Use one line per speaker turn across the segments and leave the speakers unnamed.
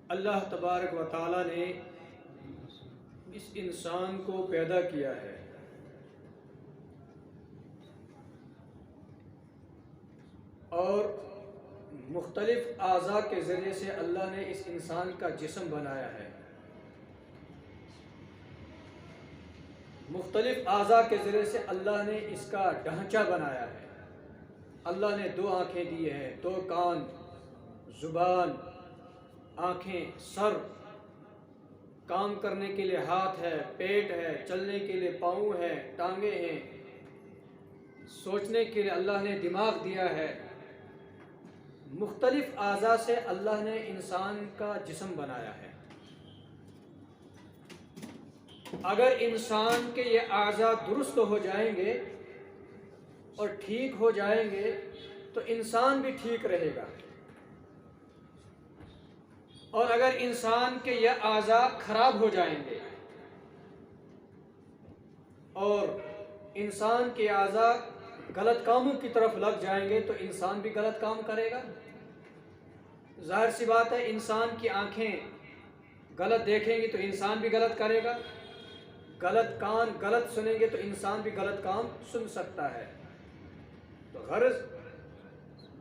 अल्लाह तबारक व तआला ने इस इंसान को पैदा किया है और मुख्तलिफ़ आज़ा के ज़रिए से अल्लाह ने इस इंसान का जिस्म बनाया है। मुख्तलिफ़ आज़ा के ज़रिए से अल्लाह ने इसका ढांचा बनाया है। अल्लाह ने 2 आँखें दी हैं, 2 कान, ज़ुबान, आँखें, सर, काम करने के लिए हाथ है, पेट है, चलने के लिए पाँव है, टांगे हैं, सोचने के लिए अल्लाह ने दिमाग दिया है। मुख्तलिफ़ आज़ा से अल्लाह ने इंसान का जिस्म बनाया है। अगर इंसान के ये आज़ा दुरुस्त हो जाएंगे और ठीक हो जाएंगे तो इंसान भी ठीक रहेगा, और अगर इंसान के ये आज़ा खराब हो जाएंगे और इंसान के आज़ा गलत कामों की तरफ लग जाएंगे तो इंसान भी गलत काम करेगा। जाहिर सी बात है, इंसान की आँखें गलत देखेंगी तो इंसान भी गलत करेगा, गलत कान गलत सुनेंगे तो इंसान भी गलत काम सुन सकता है। तो गर्ज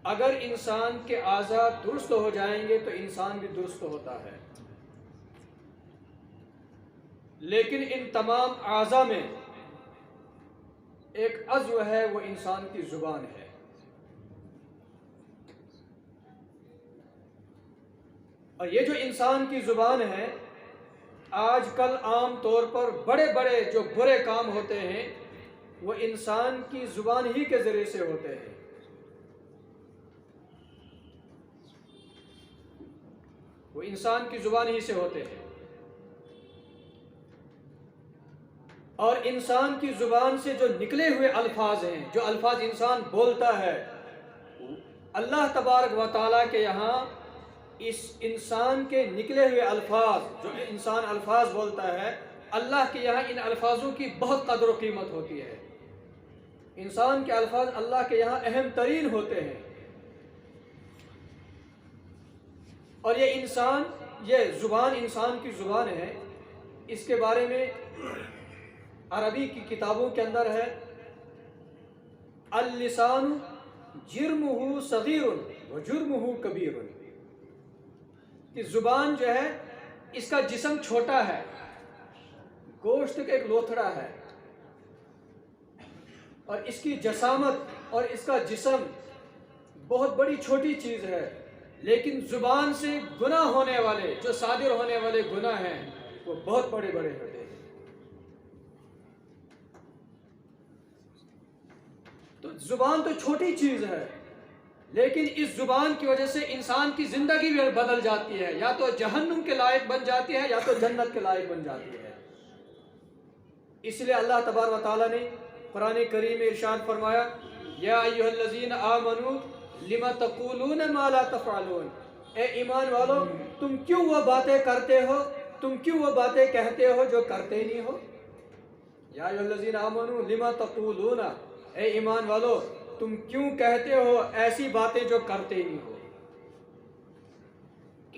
अगर इंसान के आज़ा दुरुस्त हो जाएंगे तो इंसान भी दुरुस्त होता है। लेकिन इन तमाम आज़ा में एक अज़्व है, वो इंसान की ज़ुबान है। और ये जो इंसान की ज़ुबान है, आजकल आम तौर पर बड़े बड़े जो बुरे काम होते हैं वो इंसान की ज़ुबान ही के ज़रिए से होते हैं। वो इंसान की ज़ुबान ही से होते हैं। और इंसान की ज़ुबान से जो निकले हुए अल्फाज हैं, जो अल्फाज इंसान बोलता है, अल्लाह तबारक व तआला के यहाँ इस इंसान के निकले हुए अल्फाज, जो इंसान अल्फाज बोलता है, अल्लाह के यहाँ इन अल्फाजों की बहुत कदर व कीमत होती है। इंसान के अल्फाज अल्लाह के यहाँ अहम तरीन होते हैं। और ये इंसान, ये ज़ुबान इंसान की ज़ुबान है, इसके बारे में अरबी की किताबों के अंदर है, अल-लिसानु जिर्मुहु सगीरुन व जुर्मुहु कबीरुन, कि ज़ुबान जो है इसका जिस्म छोटा है, गोश्त का एक लोथड़ा है, और इसकी जसामत और इसका जिस्म बहुत बड़ी छोटी चीज़ है। लेकिन ज़ुबान से गुनाह होने वाले, जो सादिर होने वाले गुनाह हैं, वो बहुत बड़े बड़े होते हैं। तो ज़ुबान तो छोटी चीज़ है, लेकिन इस ज़ुबान की वजह से इंसान की ज़िंदगी भी बदल जाती है, या तो जहन्नुम के लायक बन जाती है या तो जन्नत के लायक बन जाती है। इसलिए अल्लाह तबारक व तआला ने कुरान करीम में इरशाद फरमाया, या अय्युहल्लज़ीना आमनू लिमा तक़ूलून मा ला तफ़अलून, ए ईमान वालो, तुम क्यों वो बातें करते हो, तुम क्यों वो बातें कहते हो जो करते ही नहीं हो। या अय्युहल्लज़ीना आमनू लिमा तक़ूलून, ए ईमान वालो, तुम क्यों कहते हो ऐसी बातें जो करते ही नहीं हो।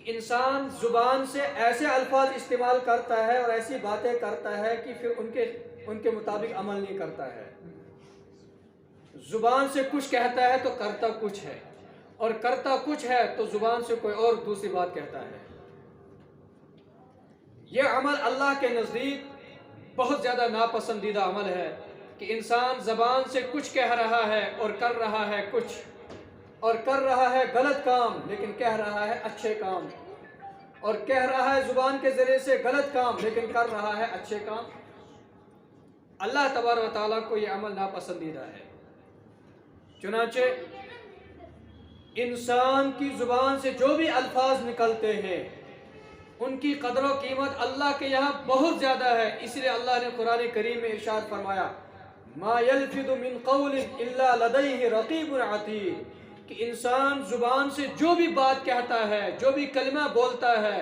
इंसान जुबान से ऐसे अल्फाज इस्तेमाल करता है और ऐसी बातें करता है कि फिर उनके मुताबिक अमल नहीं करता है। जुबान से कुछ कहता है तो करता कुछ है, और करता कुछ है तो जुबान से कोई और दूसरी बात कहता है। यह अमल अल्लाह के नज़दीक बहुत ज़्यादा नापसंदीदा अमल है कि इंसान ज़बान से कुछ कह रहा है और कर रहा है कुछ, और कर रहा है गलत काम लेकिन कह रहा है अच्छे काम, और कह रहा है ज़ुबान के ज़रिए से गलत काम लेकिन कर रहा है अच्छे काम। अल्लाह तबारक व तआला को यह अमल नापसंदीदा है। चुनांचे इंसान की ज़ुबान से जो भी अल्फाज निकलते हैं उनकी कदर व कीमत अल्लाह के यहाँ बहुत ज़्यादा है। इसलिए अल्लाह ने कुरान करीम में इरशाद फरमाया, मा यल्फिज़ु मिन क़ौलिन इल्ला लदैहि रक़ीबुन अतीद, कि इंसान ज़ुबान से जो भी बात कहता है, जो भी कलमा बोलता है,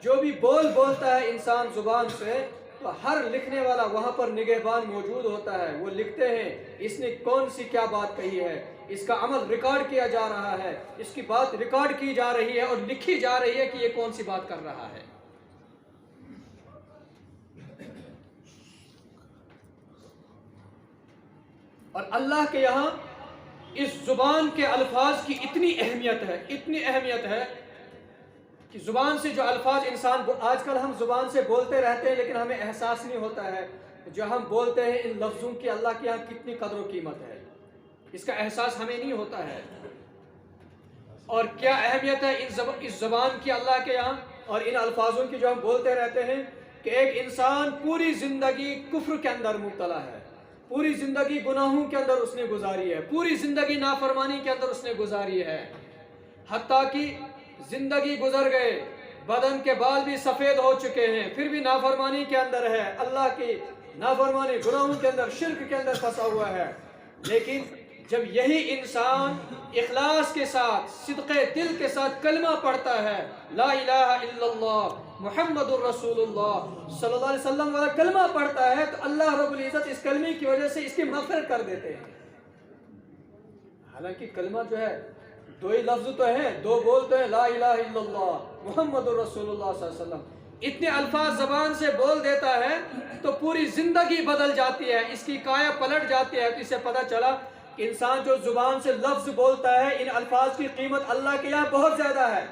जो भी बोलता है इंसान ज़ुबान से, तो हर लिखने वाला वहाँ पर निगहबान मौजूद होता है। वो लिखते हैं इसने कौन सी क्या बात कही है, इसका अमल रिकॉर्ड किया जा रहा है, इसकी बात रिकॉर्ड की जा रही है और लिखी जा रही है कि ये कौन सी बात कर रहा है। और अल्लाह के यहाँ इस जुबान के अल्फाज की इतनी अहमियत है कि जुबान से जो अल्फाज इंसान, आजकल हम जुबान से बोलते रहते हैं लेकिन हमें एहसास नहीं होता है जो हम बोलते हैं इन लफ्ज़ों की अल्लाह के यहाँ कितनी कदर कीमत है, इसका एहसास हमें नहीं होता है। और क्या अहमियत है इस ज़बान की अल्लाह के यहाँ और इन अल्फाजों की जो हम बोलते रहते हैं कि एक इंसान पूरी ज़िंदगी कुफ्र के अंदर मुब्तला है, पूरी ज़िंदगी गुनाहों के अंदर उसने गुजारी है, पूरी ज़िंदगी नाफरमानी के अंदर उसने गुजारी है, हत्ता कि ज़िंदगी गुजर गए, बदन के बाल भी सफ़ेद हो चुके हैं, फिर भी नाफरमानी के अंदर है, अल्लाह की नाफरमानी गुनाहों के अंदर, शिर्क के अंदर फंसा हुआ है। लेकिन जब यही इंसान इखलास के साथ, सिद्क़े दिल के साथ कलमा पढ़ता है, ला इलाहा इल्लल्लाह मुहम्मदुर रसूलुल्लाह सल्लल्लाहु अलैहि वसल्लम वाला कलमा पढ़ता है, तो अल्लाह रब्बुल इज़्ज़त इस कलमे की वजह से इसकी मग़फ़िरत कर देते हैं। हालांकि कलमा जो है दो ही लफ्ज़ तो हैं, दो बोल तो हैं, ला इलाहा इल्लल्लाह मुहम्मदुर रसूलुल्लाह सल्लल्लाहु अलैहि वसल्लम, इतने अल्फाज ज़बान से बोल देता है तो पूरी ज़िंदगी बदल जाती है, इसकी काया पलट जाती है। तो इससे पता चला कि इंसान जो ज़ुबान से लफ्ज़ बोलता है, इन अल्फाज की कीमत अल्लाह के यहाँ बहुत ज़्यादा है।